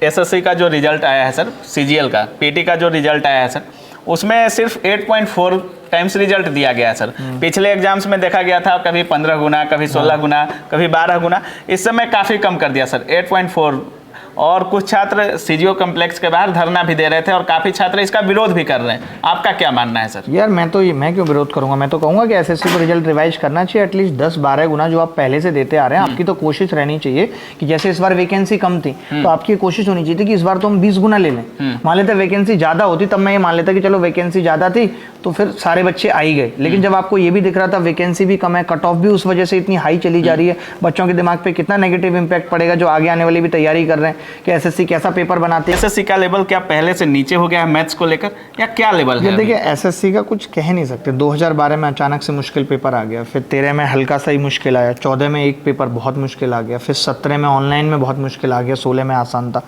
SSC का जो result आया है सर, सीजीएल का, पीटी का जो रिजल्ट आया है सर, उसमें सिर्फ 8.4 टाइम्स रिजल्ट दिया गया है सर। पिछले एग्जाम्स में देखा गया था कभी 15 गुना, कभी 16 गुना, कभी 12 गुना, इस समय काफ़ी कम कर दिया सर, 8.4। और कुछ छात्र सीजीओ कॉम्प्लेक्स के बाहर धरना भी दे रहे थे और काफ़ी छात्र इसका विरोध भी कर रहे हैं। आपका क्या मानना है सर? यार मैं क्यों विरोध करूंगा, मैं तो कहूंगा कि एसएससी को रिजल्ट रिवाइज करना चाहिए, एटलीस्ट 10-12 गुना जो आप पहले से देते आ रहे हैं। आपकी तो कोशिश रहनी चाहिए कि जैसे इस बार वैकेंसी कम थी तो आपकी कोशिश होनी चाहिए थी कि इस बार तो हम 20 गुना ले लें। मान लेते वैकेंसी ज़्यादा होती तब मैं ये मान लेता कि चलो वैकेंसी ज़्यादा थी तो फिर सारे बच्चे आ ही गए, लेकिन जब आपको ये भी दिख रहा था वैकेंसी भी कम है, कट ऑफ भी उस वजह से इतनी हाई चली जा रही है, बच्चों के दिमाग पे कितना नेगेटिव इंपैक्ट पड़ेगा जो आगे आने वाली भी तैयारी कर रहे हैं कि एसएससी कैसा पेपर बनाते हैं। एसएससी का लेवल क्या पहले से नीचे हो गया है मैथ्स को लेकर, या क्या लेवल है? देखिए एसएससी का कुछ कह नहीं सकते। 2012 में अचानक से मुश्किल पेपर आ गया, फिर 13 में हल्का सा ही मुश्किल आया, 14 में एक पेपर बहुत मुश्किल आ गया, फिर 17 में ऑनलाइन में बहुत मुश्किल आ गया, 16 में आसान था।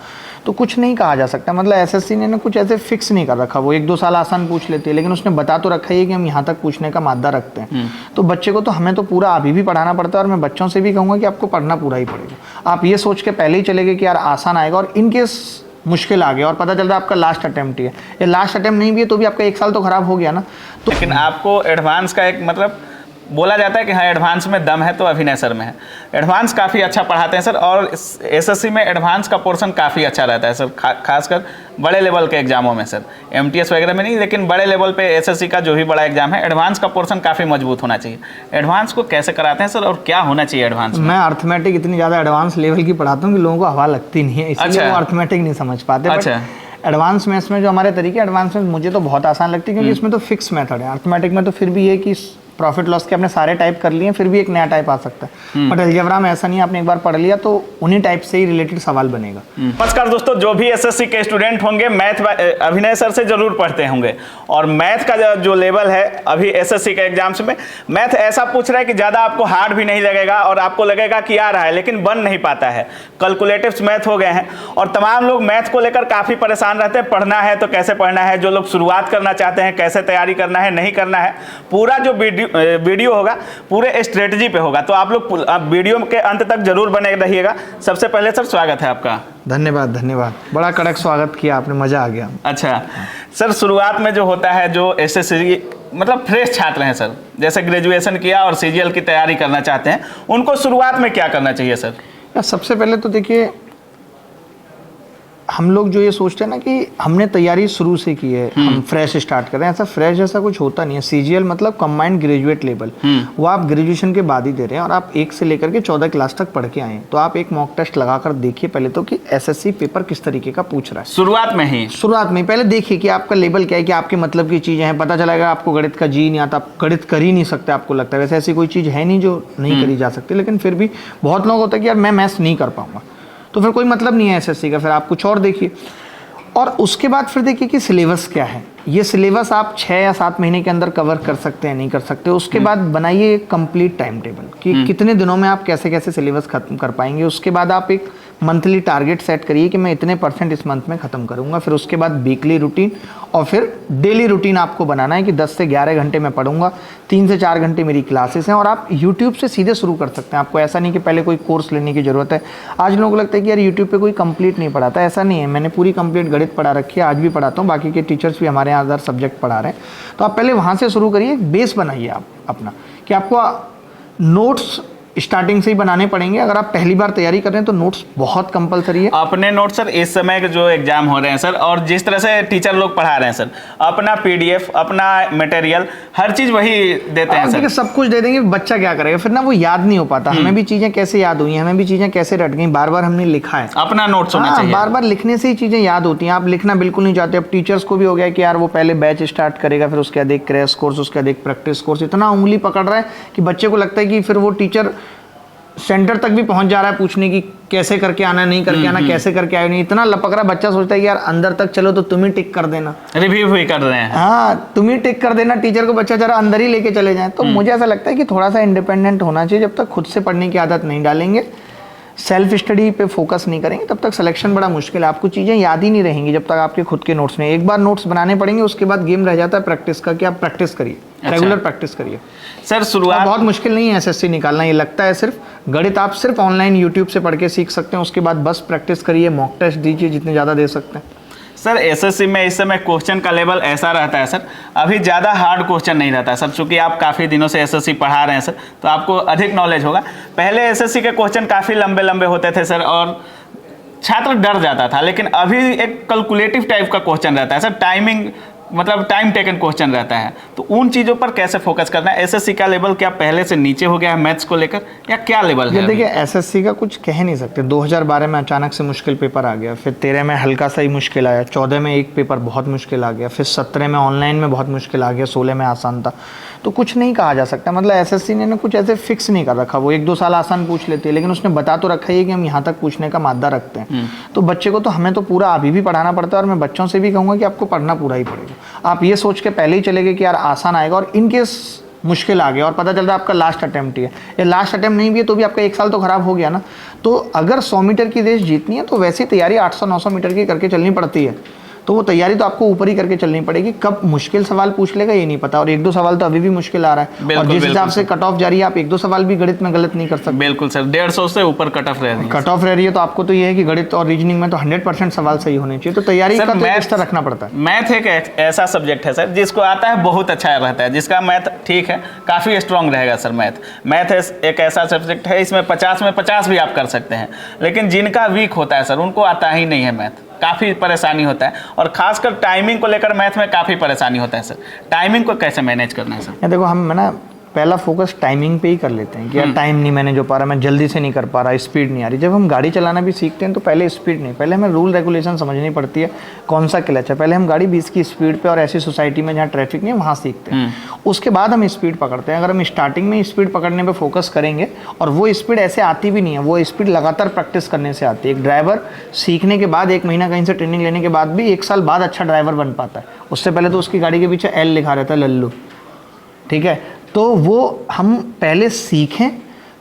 तो कुछ नहीं कहा जा सकता, मतलब एसएससी ने कुछ ऐसे फिक्स नहीं कर रखा। वो 1-2 साल आसान पूछ लेती है, लेकिन उसने बता तो रखा ही है कि हम यहाँ तक पूछने का मादा रखते हैं। तो बच्चे को तो हमें तो पूरा अभी भी पढ़ाना पड़ता है, और मैं बच्चों से भी कहूँगा कि आपको पढ़ना पूरा ही पड़ेगा। आप ये सोच के पहले ही चले गए कि यार आसान आएगा, और इनकेस मुश्किल आ गया और पता चल रहा है आपका लास्ट अटेम्प्ट ही है, या लास्ट अटेम्प्ट नहीं भी है तो भी आपका 1 साल तो खराब हो गया ना। तो लेकिन आपको एडवांस का एक मतलब बोला जाता है कि हाँ एडवांस में दम है तो अभिनय सर में है। एडवांस काफ़ी अच्छा पढ़ाते हैं सर, और एसएससी में एडवांस का पोर्शन काफ़ी अच्छा रहता है सर, खासकर बड़े लेवल के एग्जामों में सर, एमटीएस वगैरह में नहीं, लेकिन बड़े लेवल पे एसएससी का जो भी बड़ा एग्जाम है एडवांस का पोर्शन काफ़ी मजबूत होना चाहिए। एडवांस को कैसे कराते हैं सर, और क्या होना चाहिए एडवांस में? मैं अर्थमेटिक इतनी ज़्यादा एडवांस लेवल की पढ़ाता हूँ कि लोगों को हवा लगती नहीं है, इसलिए वो अर्थमेटिक नहीं समझ पाते। अच्छा। एडवांस मैथ्स में जो हमारे तरीके, एडवांस मैथ्स मुझे तो बहुत आसान लगती है, क्योंकि इसमें तो फिक्स मेथड है। अर्थमेटिक में तो फिर भी ये कि प्रॉफिट लॉस के अपने सारे टाइप कर लिए, फिर भी एक नया टाइप आ सकता है। बट अलजेब्रा में ऐसा नहीं, आपने एक बार पढ़ लिया तो उन्हीं टाइप से ही रिलेटेड सवाल बनेगा। नमस्कार दोस्तों, जो भी एसएससी के स्टूडेंट होंगे मैथ अभिनय सर से जरूर पढ़ते होंगे, और मैथ का जो लेवल है अभी एसएससी के एग्जाम्स में, मैथ ऐसा पूछ रहा है कि ज़्यादा आपको हार्ड भी नहीं लगेगा और आपको लगेगा कि आ रहा है, लेकिन बन नहीं पाता है। कैलकुलेटिव्स मैथ हो गए हैं, और तमाम लोग मैथ को लेकर काफ़ी परेशान रहते हैं। पढ़ना है तो कैसे पढ़ना है, जो लोग शुरुआत करना चाहते हैं कैसे तैयारी करना है, नहीं करना है, पूरा जो वीडियो होगा पूरे स्ट्रेटजी पे होगा। तो आप लोग वीडियो के अंत तक जरूर बने रहिएगा। सबसे पहले सर स्वागत है आपका। धन्यवाद धन्यवाद, बड़ा कड़क स्वागत किया आपने, मजा आ गया। अच्छा सर, शुरुआत में जो होता है, जो एसएससी मतलब फ्रेश छात्र हैं सर, जैसे ग्रेजुएशन किया और सीजीएल की तैयारी करना चाहते हैं, उनको शुरुआत में क्या करना चाहिए सर? सबसे पहले तो देखिए, हम लोग जो ये सोचते हैं ना कि हमने तैयारी शुरू से की है, हम फ्रेश स्टार्ट कर रहे हैं, ऐसा फ्रेश जैसा कुछ होता नहीं है। सीजीएल मतलब कंबाइंड ग्रेजुएट लेवल, वो आप ग्रेजुएशन के बाद ही दे रहे हैं, और आप 1 से लेकर के 14 क्लास तक पढ़ के आए। तो आप एक मॉक टेस्ट लगाकर देखिए पहले तो कि एसएससी पेपर किस तरीके का पूछ रहा है। शुरुआत में पहले देखिए कि आपका लेवल क्या है, कि आपके मतलब की चीज़ें हैं। पता चलेगा आपको गणित का जी नहीं आता, आप गणित कर ही नहीं सकते, आपको लगता है। वैसे ऐसी कोई चीज़ है नहीं जो नहीं करी जा सकती, लेकिन फिर भी बहुत लोग होता है कि यार मैं मैथ्स नहीं कर पाऊंगा, तो फिर कोई मतलब नहीं है एसएससी का, फिर आप कुछ और देखिए। और उसके बाद फिर देखिए कि सिलेबस क्या है। ये सिलेबस आप 6 या 7 महीने के अंदर कवर कर सकते हैं, नहीं कर सकते। उसके बाद बनाइए एक कंप्लीट टाइम टेबल कि कितने दिनों में आप कैसे कैसे सिलेबस खत्म कर पाएंगे। उसके बाद आप एक मंथली टारगेट सेट करिए कि मैं इतने % इस मंथ में ख़त्म करूँगा। फिर उसके बाद वीकली रूटीन, और फिर डेली रूटीन आपको बनाना है कि 10 से 11 घंटे मैं पढ़ूंगा, 3 से 4 घंटे मेरी क्लासेस हैं। और आप यूट्यूब से सीधे शुरू कर सकते हैं, आपको ऐसा नहीं कि पहले कोई कोर्स लेने की ज़रूरत है। आज लोगों को लगता है कि यार यूट्यूब पे कोई कंप्लीट नहीं पढ़ाता, ऐसा नहीं है। मैंने पूरी कंप्लीट गणित पढ़ा रखी है, आज भी पढ़ाता हूँ, बाकी के टीचर्स भी हमारे यहाँ अदर सब्जेक्ट पढ़ा रहे हैं। तो आप पहले वहाँ से शुरू करिए, बेस बनाइए आप अपना, कि आपको नोट्स स्टार्टिंग से ही बनाने पड़ेंगे। अगर आप पहली बार तैयारी कर रहे हैं तो नोट्स बहुत कंपलसरी है। अपने नोट्स सर इस समय के जो एग्जाम हो रहे हैं सर, और जिस तरह से टीचर लोग पढ़ा रहे हैं सर, अपना पीडीएफ, अपना मटेरियल, हर चीज वही देते हैं सर। सब कुछ दे देंगे, बच्चा क्या करेगा फिर ना, वो याद नहीं हो पाता। हमें भी चीजें कैसे याद हुई, हमें भी चीजें कैसे रट गई, बार बार हमने लिखा है। अपना नोट्स होना चाहिए, बार बार लिखने से ही चीजें याद होती हैं। आप लिखना बिल्कुल नहीं चाहते। अब टीचर्स को भी हो गया कि यार वो पहले बैच स्टार्ट करेगा, फिर उसके बाद एक क्रैश कोर्स, उसके बाद एक प्रैक्टिस कोर्स। इतना उंगली पकड़ रहा है कि बच्चे को लगता है कि फिर वो टीचर सेंटर तक भी पहुंच जा रहा है पूछने की कैसे करके आना, नहीं करके आना, कैसे करके आए नहीं। इतना लपक रहा, बच्चा सोचता है कि यार अंदर तक चलो तो तुम ही टिक कर देना, रिव्यू भी कर रहे हैं। हाँ, तुम ही टिक कर देना, टीचर को बच्चा जरा अंदर ही लेके चले जाए। तो मुझे ऐसा लगता है कि थोड़ा सा इंडिपेंडेंट होना चाहिए। जब तक खुद से पढ़ने की आदत नहीं डालेंगे, सेल्फ स्टडी पे फोकस नहीं करेंगे, तब तक सिलेक्शन बड़ा मुश्किल है। आपको चीज़ें याद ही नहीं रहेंगी जब तक आपके खुद के नोट्स नहीं। एक बार नोट्स बनाने पड़ेंगे, उसके बाद गेम रह जाता है प्रैक्टिस का, कि आप प्रैक्टिस करिए। रेगुलर प्रैक्टिस करिए सर और शुरुआत बहुत मुश्किल नहीं है एसएससी निकालना, ये लगता है सिर्फ। गणित आप सिर्फ ऑनलाइन यूट्यूब से पढ़ के सीख सकते हैं, उसके बाद बस प्रैक्टिस करिए, मॉक टेस्ट दीजिए जितने ज़्यादा दे सकते हैं। सर एसएससी में इस समय क्वेश्चन का लेवल ऐसा रहता है सर, अभी ज़्यादा हार्ड क्वेश्चन नहीं रहता है सर, चूँकि आप काफ़ी दिनों से एसएससी पढ़ा रहे हैं सर, तो आपको अधिक नॉलेज होगा। पहले एसएससी के क्वेश्चन काफ़ी लंबे लंबे होते थे सर और छात्र डर जाता था, लेकिन अभी एक कैलकुलेटिव टाइप का क्वेश्चन रहता है सर, टाइमिंग मतलब टाइम टेकन क्वेश्चन रहता है, तो उन चीज़ों पर कैसे फोकस करना है? एसएससी का लेवल क्या पहले से नीचे हो गया है मैथ्स को लेकर, या क्या लेवल है? देखिए एसएससी का कुछ कह नहीं सकते। 2012 में अचानक से मुश्किल पेपर आ गया, फिर 13 में हल्का सा ही मुश्किल आया, 14 में एक पेपर बहुत मुश्किल आ गया, फिर 17 में ऑनलाइन में बहुत मुश्किल आ गया, 16 में आसान था। तो कुछ नहीं कहा जा सकता, मतलब एसएससी ने कुछ ऐसे फिक्स नहीं कर रखा। वो 1-2 साल आसान पूछ लेती है, लेकिन उसने बता तो रखा ही है कि हम यहाँ तक पूछने का मादा रखते हैं। तो बच्चे को तो हमें तो पूरा अभी भी पढ़ाना पड़ता है, और मैं बच्चों से भी कहूँगा कि आपको पढ़ना पूरा ही पड़ेगा। आप ये सोच के पहले ही चले गए कि यार आसान आएगा, और इनकेस मुश्किल आ गया और पता चल रहा है आपका लास्ट अटेम्प्ट ही है, या लास्ट अटेम्प्ट नहीं भी है तो भी आपका 1 साल तो खराब हो गया ना। तो अगर 100 मीटर की रेस जीतनी है तो वैसी तैयारी 800-900 मीटर की करके चलनी पड़ती है। तो वो तैयारी तो आपको ऊपर ही करके चलनी पड़ेगी। कब मुश्किल सवाल पूछ लेगा ये नहीं पता, और 1-2 सवाल तो अभी भी मुश्किल आ रहा है, और जिस हिसाब से कट ऑफ जा रही है आप 1-2 सवाल भी गणित में गलत नहीं कर सकते। बिल्कुल सर, 150 से ऊपर कट ऑफ रह रही है। कट ऑफ रह रही है तो आपको तो ये है कि गणित और रीजनिंग में तो 100% सवाल सही होने चाहिए। तो तैयारी का तो एक्स्ट्रा रखना पड़ता है। मैथ एक ऐसा सब्जेक्ट है सर जिसको आता है बहुत अच्छा रहता है, जिसका मैथ ठीक है काफ़ी स्ट्रांग रहेगा सर। मैथ एक ऐसा सब्जेक्ट है, इसमें 50 में 50 भी आप कर सकते हैं, लेकिन जिनका वीक होता है सर उनको आता ही नहीं है मैथ, काफ़ी परेशानी होता है, और खासकर टाइमिंग को लेकर मैथ में काफ़ी परेशानी होता है सर। टाइमिंग को कैसे मैनेज करना है सर? देखो हम ना पहला फोकस टाइमिंग पे ही कर लेते हैं कि यार टाइम नहीं मैनेज हो पा रहा, मैं जल्दी से नहीं कर पा रहा, स्पीड नहीं आ रही। जब हम गाड़ी चलाना भी सीखते हैं तो पहले स्पीड नहीं, पहले हमें रूल रेगुलेशन समझनी पड़ती है, कौन सा क्लच है। पहले हम गाड़ी 20 की स्पीड पे और ऐसी सोसाइटी में जहाँ ट्रैफिक नहीं है वहाँ सीखते हैं, उसके बाद हम स्पीड पकड़ते हैं। अगर हम स्टार्टिंग में स्पीड पकड़ने पर फोकस करेंगे, और वो स्पीड ऐसे आती भी नहीं है, वो स्पीड लगातार प्रैक्टिस करने से आती है। एक ड्राइवर सीखने के बाद 1 महीना कहीं से ट्रेनिंग लेने के बाद भी 1 साल बाद अच्छा ड्राइवर बन पाता है। उससे पहले तो उसकी गाड़ी के पीछे L लिखा रहता है, लल्लू, ठीक है। तो वो हम पहले सीखें,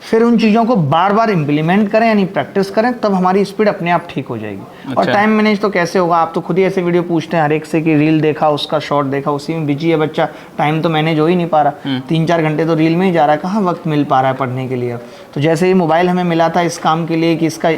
फिर उन चीज़ों को बार बार इम्प्लीमेंट करें, यानी प्रैक्टिस करें, तब हमारी स्पीड अपने आप ठीक हो जाएगी। अच्छा। और टाइम मैनेज तो कैसे होगा? आप तो खुद ही ऐसे वीडियो पूछते हैं हर एक से कि रील देखा, उसका शॉर्ट देखा, उसी में बिजी है बच्चा, टाइम तो मैनेज हो ही नहीं पा रहा। 3-4 घंटे तो रील में ही जा रहा है, कहाँ वक्त मिल पा रहा है पढ़ने के लिए। अब तो जैसे ही मोबाइल हमें मिला था इस काम के लिए कि इसका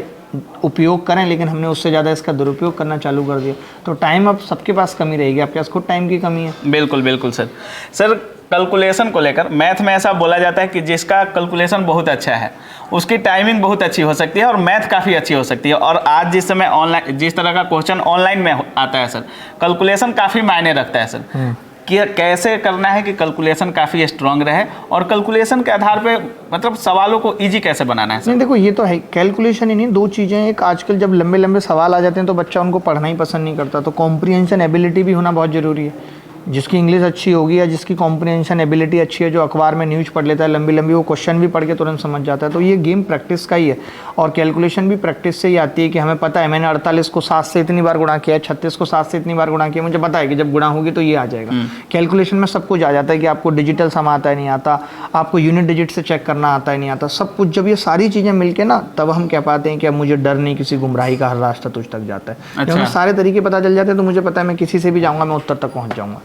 उपयोग करें, लेकिन हमने उससे ज़्यादा इसका दुरुपयोग करना चालू कर दिया, तो टाइम अब सबके पास कमी रहेगी। आपके पास खुद टाइम की कमी है। बिल्कुल बिल्कुल सर कैलकुलेशन को लेकर मैथ में ऐसा बोला जाता है कि जिसका कैलकुलेशन बहुत अच्छा है उसकी टाइमिंग बहुत अच्छी हो सकती है और मैथ काफ़ी अच्छी हो सकती है। और आज जिस समय ऑनलाइन जिस तरह का क्वेश्चन ऑनलाइन में आता है सर, कैलकुलेशन काफ़ी मायने रखता है सर कि कैसे करना है कि कैलकुलेशन काफ़ी स्ट्रांग रहे, और कैलकुलेशन के आधार पे मतलब सवालों को इजी कैसे बनाना है सर? नहीं देखो, ये तो है, कैलकुलेशन ही नहीं, 2 चीज़ें। एक आजकल जब लंबे लंबे सवाल आ जाते हैं तो बच्चा उनको पढ़ना ही पसंद नहीं करता, तो कॉम्प्रिहेंशन एबिलिटी भी होना बहुत ज़रूरी है। जिसकी इंग्लिश अच्छी होगी या जिसकी कॉम्प्रिहेंशन एबिलिटी अच्छी है, जो अखबार में न्यूज़ पढ़ लेता है लंबी लंबी, वो क्वेश्चन भी पढ़ के तुरंत समझ जाता है। तो ये गेम प्रैक्टिस का ही है, और कैलकुलेशन भी प्रैक्टिस से ही आती है कि हमें पता है मैंने 48 को 7 से इतनी बार गुणा किया, 36 को 7 से इतनी बार गुणा किया, मुझे पता है कि जब गुणा होगी तो ये आ जाएगा। कैलकुलेशन में सब कुछ आ जाता है कि आपको डिजिटल सम आता है नहीं आता, आपको यूनिट डिजिट से चेक करना आता है नहीं आता, सब कुछ। जब ये सारी चीज़ें मिलके ना, तब हम कह पाते हैं कि अब मुझे डर नहीं, किसी गुमराही का हर रास्ता तुझ तक जाता है। जब हमें सारे तरीके पता चल जाते हैं तो मुझे पता है मैं किसी से भी जाऊँगा, मैं उत्तर तक पहुँच जाऊँगा।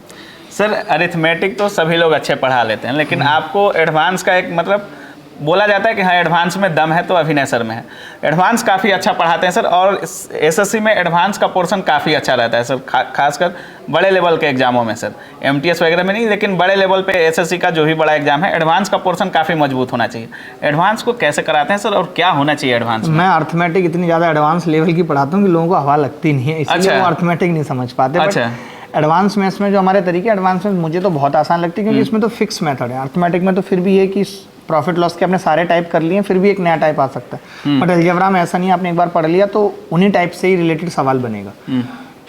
सर अरिथमेटिक तो सभी लोग अच्छे पढ़ा लेते हैं, लेकिन आपको एडवांस का एक मतलब बोला जाता है कि हाँ एडवांस में दम है, तो अभिनय सर में है। एडवांस काफ़ी अच्छा पढ़ाते हैं सर, और एसएससी में एडवांस का पोर्शन काफ़ी अच्छा रहता है सर, खासकर बड़े लेवल के एग्जामों में सर, एमटीएस वगैरह में नहीं, लेकिन बड़े लेवल पे एसएससी का जो भी बड़ा एग्जाम है, एडवांस का पोर्शन काफ़ी मजबूत होना चाहिए। एडवांस को कैसे कराते हैं सर, और क्या होना चाहिए एडवांस में? मैं अर्थमेटिक इतनी ज़्यादा एडवांस लेवल की पढ़ाता हूँ कि लोगों को हवा लगती नहीं है, इसलिए वो अर्थमेटिक नहीं समझ पाते। अच्छा। एडवांस मैथ्स में जो हमारे तरीके, एडवांस में मुझे तो बहुत आसान लगती है, क्योंकि इसमें तो फिक्स मेथड है। अर्थमेटिक में तो फिर भी ये कि प्रॉफिट लॉस के आपने सारे टाइप कर लिए, फिर भी एक नया टाइप आ सकता है। बट अलजेब्रा में ऐसा नहीं है, आपने एक बार पढ़ लिया तो उन्हीं टाइप से ही रिलेटेड सवाल बनेगा।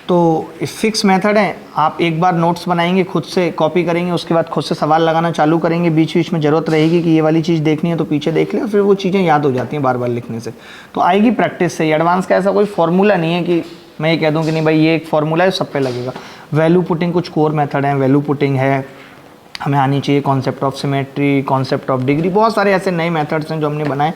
तो फिक्स मेथड है, आप एक बार नोट्स बनाएंगे, खुद से कॉपी करेंगे, उसके बाद खुद से सवाल लगाना चालू करेंगे, बीच बीच में ज़रूरत रहेगी कि ये वाली चीज़ देखनी है तो पीछे देख ले, फिर वो चीज़ें याद हो जाती हैं बार बार लिखने से, तो आएगी प्रैक्टिस से ही। एडवांस का ऐसा कोई फॉर्मूला नहीं है कि मैं ये कह दूं कि नहीं भाई ये एक फॉर्मूला है सब पे लगेगा। वैल्यू पुटिंग कुछ कोर मेथड है, वैल्यू पुटिंग है, हमें आनी चाहिए, concept of symmetry, concept of degree, बहुत सारे ऐसे नए मेथड्स हैं जो हमने बनाए,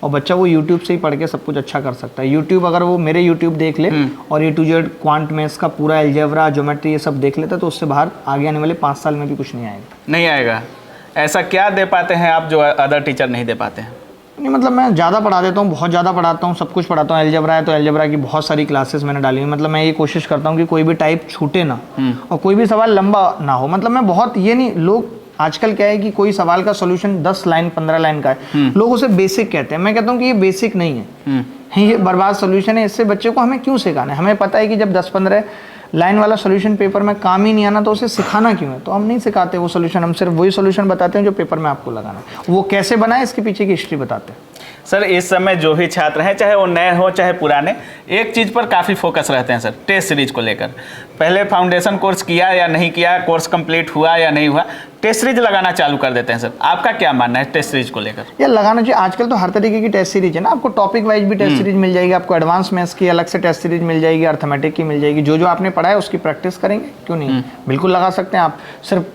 और बच्चा वो यूट्यूब से ही पढ़ के सब कुछ अच्छा कर सकता है। यूट्यूब अगर वो मेरे यूट्यूब देख ले और A to Z quant maths का पूरा अलजेब्रा ज्योमेट्री ये सब देख लेता तो उससे बाहर आगे आने वाले 5 साल में भी कुछ नहीं आएगा। नहीं आएगा। ऐसा क्या दे पाते हैं आप जो अदर टीचर नहीं दे पाते हैं? नहीं मतलब मैं ज़्यादा पढ़ा देता हूँ, बहुत ज़्यादा पढ़ाता हूँ, सब कुछ पढ़ाता हूँ। अलजेब्रा है तो अलजेब्रा की बहुत सारी क्लासेस मैंने डाली हुई। मतलब मैं ये कोशिश करता हूँ कि कोई भी टाइप छूटे ना और कोई भी सवाल लंबा ना हो। मतलब मैं बहुत ये नहीं, लोग आजकल क्या है कि कोई सवाल का सॉल्यूशन 10 लाइन 15 लाइन का है, लोग उसे बेसिक कहते हैं। मैं कहता हूँ कि ये बेसिक नहीं है, ये बर्बाद सॉल्यूशन है। इससे बच्चे को हमें क्यों सिखाना है? हमें पता है कि जब 10-15 लाइन वाला सॉल्यूशन पेपर में काम ही नहीं आना तो उसे सिखाना क्यों है? तो हम नहीं सिखाते वो सॉल्यूशन, हम सिर्फ वही सॉल्यूशन बताते हैं जो पेपर में आपको लगाना है। वो कैसे बनाए इसके पीछे की हिस्ट्री बताते हैं। सर इस समय जो भी छात्र हैं, चाहे वो नए हो चाहे पुराने, एक चीज़ पर काफ़ी फोकस रहते हैं सर, टेस्ट सीरीज को लेकर। पहले फाउंडेशन कोर्स किया या नहीं किया, कोर्स कंप्लीट हुआ या नहीं हुआ, टेस्ट सीरीज लगाना चालू कर देते हैं सर। आपका क्या मानना है टेस्ट सीरीज को लेकर? यार लगाना चाहिए। आजकल तो हर तरीके की टेस्ट सीरीज है ना, आपको टॉपिक वाइज भी टेस्ट सीरीज मिल जाएगी, आपको एडवांस मैथ्स की अलग से टेस्ट सीरीज मिल जाएगी, अर्थमेटिक की मिल जाएगी। जो जो आपने पढ़ा है उसकी प्रैक्टिस करेंगे, क्यों नहीं, बिल्कुल लगा सकते हैं आप। सिर्फ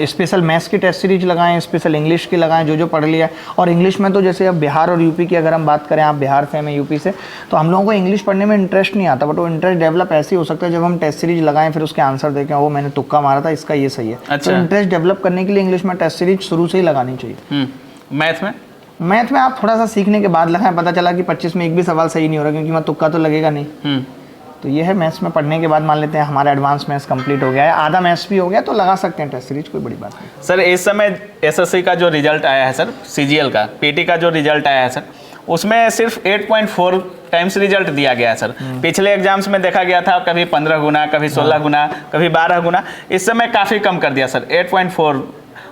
स्पेशल मैथ्स की टेस्ट सीरीज लगाएं, स्पेशल इंग्लिश की लगाएं, जो जो पढ़ लिया। और इंग्लिश में तो जैसे अब बिहार और यूपी की अगर हम बात करें, आप बिहार से, मैं यूपी से, तो हम लोगों को इंग्लिश पढ़ने में इंटरेस्ट नहीं आता, बट वो इंटरेस्ट डेवलप ऐसे ही हो सकता है जब हम टेस्ट सीरीज लगाएं, फिर उसके आंसर देखें, वो मैंने तुक्का मारा था, इसका ये सही है। अच्छा। तो इंटरेस्ट डेवलप करने के लिए इंग्लिश में टेस्ट सीरीज शुरू से ही लगानी चाहिए। मैथ में? मैथ में आप थोड़ा सा सीखने के बाद लगाएं। पता चला कि 25 में एक भी सवाल सही नहीं हो रहा, क्योंकि मैं तुक्का तो लगेगा नहीं। तो ये है, मैथ्स में पढ़ने के बाद मान लेते हैं हमारा एडवांस मैथ्स कंप्लीट हो गया है, आधा मैथ्स भी हो गया, तो लगा सकते हैं टेस्ट सीरीज, कोई बड़ी बात नहीं। सर इस समय एसएससी का जो रिजल्ट आया है सर, सीजीएल का, पीटी का जो रिजल्ट आया है सर, उसमें सिर्फ 8.4 टाइम्स रिजल्ट दिया गया है सर। पिछले एग्जाम्स में देखा गया था कभी 15 गुना, कभी 16 गुना, कभी 12 गुना। इस समय काफ़ी कम कर दिया सर, 8.4।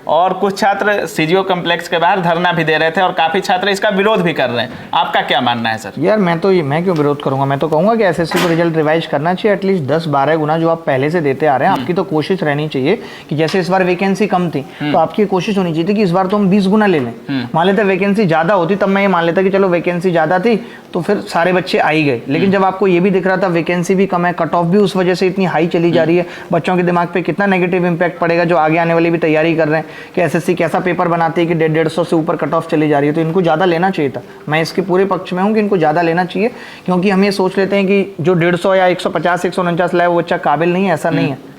और कुछ छात्र सीजीओ कॉम्प्लेक्स के बाहर धरना भी दे रहे थे और काफ़ी छात्र इसका विरोध भी कर रहे हैं। आपका क्या मानना है सर? यार मैं क्यों विरोध करूंगा? मैं तो कहूंगा कि एसएससी को रिजल्ट रिवाइज करना चाहिए, एटलीस्ट 10-12 गुना जो आप पहले से देते आ रहे हैं। आपकी तो कोशिश रहनी चाहिए कि जैसे इस बार वैकेंसी कम थी तो आपकी कोशिश होनी चाहिए थी कि इस बार तो हम 20 गुना ले लें। मान लेते वैकेंसी ज़्यादा होती तब मैं ये मान लेता कि चलो वैकेंसी ज़्यादा थी तो फिर सारे बच्चे आ ही गए। लेकिन जब आपको ये भी दिख रहा था वैकेंसी भी कम है, कट ऑफ भी उस वजह से इतनी हाई चली जा रही है, बच्चों के दिमाग पे कितना नेगेटिव इंपैक्ट पड़ेगा जो आगे आने वाली भी तैयारी कर रहे हैं कि एसएससी कैसा पेपर बनाती है कि 150 से ऊपर कट ऑफ चली जा रही है। तो इनको ज़्यादा लेना चाहिए था। मैं इसके पूरे पक्ष में हूँ कि इनको ज़्यादा लेना चाहिए, क्योंकि हम ये सोच लेते हैं कि जो 150 या 150 149 लाए वो बच्चा काबिल नहीं है, ऐसा नहीं है।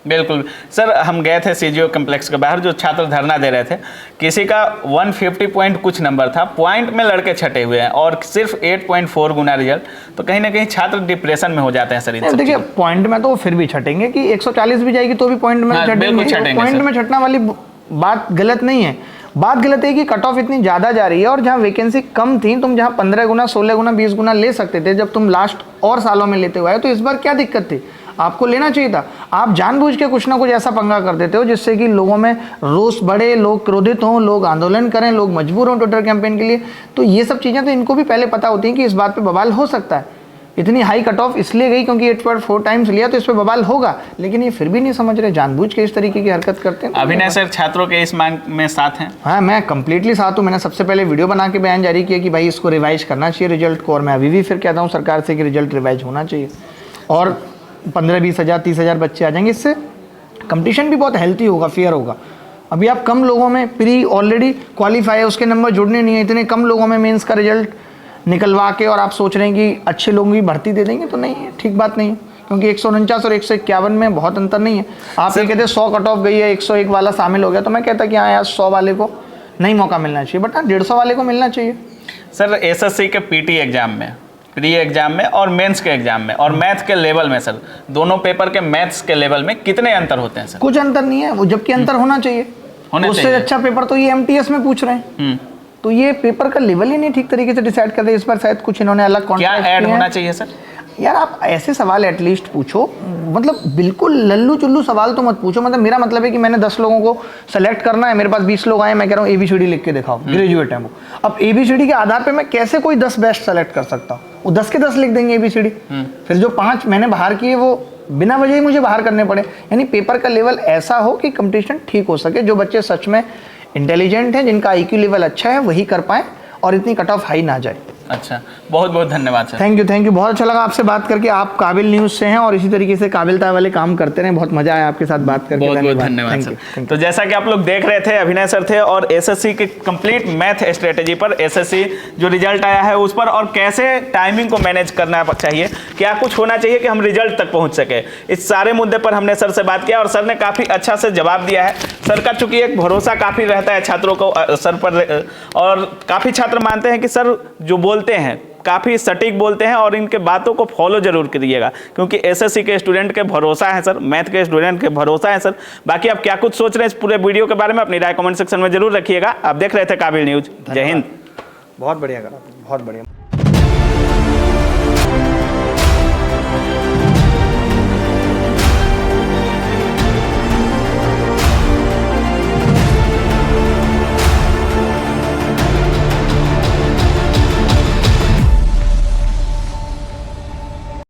बिल्कुल सर, हम गए थे सीजीओ कॉम्प्लेक्स के बाहर, जो छात्र धरना दे रहे थे, किसी का 150 पॉइंट कुछ नंबर था, पॉइंट में लड़के छटे हुए हैं और सिर्फ 8.4 गुना रिजल्ट। तो कहीं ना कहीं छात्र डिप्रेशन में हो जाते हैं सर। देखिए पॉइंट में तो वो फिर भी छटेंगे कि 140 भी जाएगी तो भी पॉइंट में छटेंगे। पॉइंट में छटना वाली बात गलत नहीं है। बात गलत है कि कट ऑफ इतनी ज़्यादा जा रही है और जहाँ वैकेंसी कम थी, तुम जहाँ 15 गुना 16 गुना 20 गुना ले सकते थे जब तुम लास्ट और सालों में लेते हुए आए, तो इस बार क्या दिक्कत थी? आपको लेना चाहिए था। आप जानबूझ के कुछ ना कुछ ऐसा पंगा कर देते हो जिससे कि लोगों में रोष बढ़े, लोग क्रोधित हों, लोग आंदोलन करें, लोग मजबूर हों ट्विटर कैंपेन के लिए। तो ये सब चीज़ें तो इनको भी पहले पता होती हैं कि इस बात पे बवाल हो सकता है। इतनी हाई कट ऑफ इसलिए गई क्योंकि 8.4 टाइम्स लिया तो इस पर बवाल होगा, लेकिन ये फिर भी नहीं समझ रहे, जानबूझ के इस तरीके की हरकत करते हैं। अभिनय सर छात्रों के इस मांग में साथ हैं? हाँ, मैं कंप्लीटली साथ हूँ। मैंने सबसे पहले वीडियो बना के बयान जारी किया कि भाई इसको रिवाइज करना चाहिए रिजल्ट को, और मैं अभी भी फिर कहता हूँ सरकार से कि रिजल्ट रिवाइज होना चाहिए। और 15-20 हज़ार 30 हज़ार बच्चे आ जाएंगे, इससे कंपटीशन भी बहुत हेल्थी होगा, फेयर होगा। अभी आप कम लोगों में प्री ऑलरेडी क्वालिफाई है, उसके नंबर जुड़ने नहीं है, इतने कम लोगों में मेंस का रिजल्ट निकलवा के और आप सोच रहे हैं कि अच्छे लोगों की भर्ती दे देंगे, तो नहीं है, ठीक बात नहीं है। क्योंकि 149 और 151 में बहुत अंतर नहीं है। आप ये कहते हैं 100 कट ऑफ गई है, 101 वाला शामिल हो गया, तो मैं कहता कि हाँ यार 100 वाले को नहीं मौका मिलना चाहिए, बट हाँ 150 वाले को मिलना चाहिए। सर एसएससी के पीटी एग्जाम में, प्री एग्जाम में और मेंस के एग्जाम में और मैथ के लेवल में सर, दोनों पेपर के मैथ्स के लेवल में कितने अंतर होते हैं सर? कुछ अंतर नहीं है, वो जबकि अंतर होना चाहिए। उससे अच्छा पेपर तो ये एमटीएस में पूछ रहे हैं, तो ये पेपर का लेवल ही नहीं ठीक तरीके से डिसाइड करते। इस बार शायद कुछ इन्होंने अलग क्या ऐड होना चाहिए सर? यार आप ऐसे सवाल एटलीस्ट पूछो, मतलब बिल्कुल लल्लू चुल्लू सवाल तो मत पूछो। मतलब मेरा मतलब है कि मैंने 10 लोगों को सेलेक्ट करना है, मेरे पास 20 लोग आए, मैं कह रहा हूँ ABCD लिख के दिखाओ, ग्रेजुएट है वो। अब ABCD के आधार पे मैं कैसे कोई 10 बेस्ट सेलेक्ट कर सकता हूँ? वो 10 के 10 लिख देंगे ABCD, फिर जो 5 मैंने बाहर किए वो बिना वजह ही मुझे बाहर करने पड़े। यानी पेपर का लेवल ऐसा हो कि कंपटीशन ठीक हो सके, जो बच्चे सच में इंटेलिजेंट हैं, जिनका IQ लेवल अच्छा है, वही कर पाए और इतनी कट ऑफ हाई ना जाए। अच्छा, बहुत बहुत धन्यवाद सर। थैंक यू, बहुत अच्छा लगा आपसे बात करके। आप काबिल न्यूज़ से हैं और इसी तरीके से काबिलता वाले काम करते रहें। बहुत मजा आया आपके साथ बात करके। बहुत बहुत धन्यवाद सर। तो जैसा कि आप लोग देख रहे थे, अभिनय सर थे और एसएससी के कंप्लीट मैथ स्ट्रेटेजी पर, एसएससी जो रिजल्ट आया है उस पर, और कैसे टाइमिंग को मैनेज करना चाहिए, क्या कुछ होना चाहिए कि हम रिजल्ट तक पहुंच सके, इस सारे मुद्दे पर हमने सर से बात किया और सर ने काफ़ी अच्छा से जवाब दिया है। सर का चूंकि एक भरोसा काफ़ी रहता है छात्रों को सर पर, और काफ़ी छात्र मानते हैं कि सर जो बोलते हैं काफ़ी सटीक बोलते हैं और इनके बातों को फॉलो जरूर करिएगा, क्योंकि एसएससी के स्टूडेंट के भरोसा है सर, मैथ के स्टूडेंट के भरोसा है सर। बाकी आप क्या कुछ सोच रहे हैं इस पूरे वीडियो के बारे में, अपनी राय कमेंट सेक्शन में जरूर रखिएगा। आप देख रहे थे काबिल न्यूज़। जय हिंद। बहुत बढ़िया करा, बहुत बढ़िया।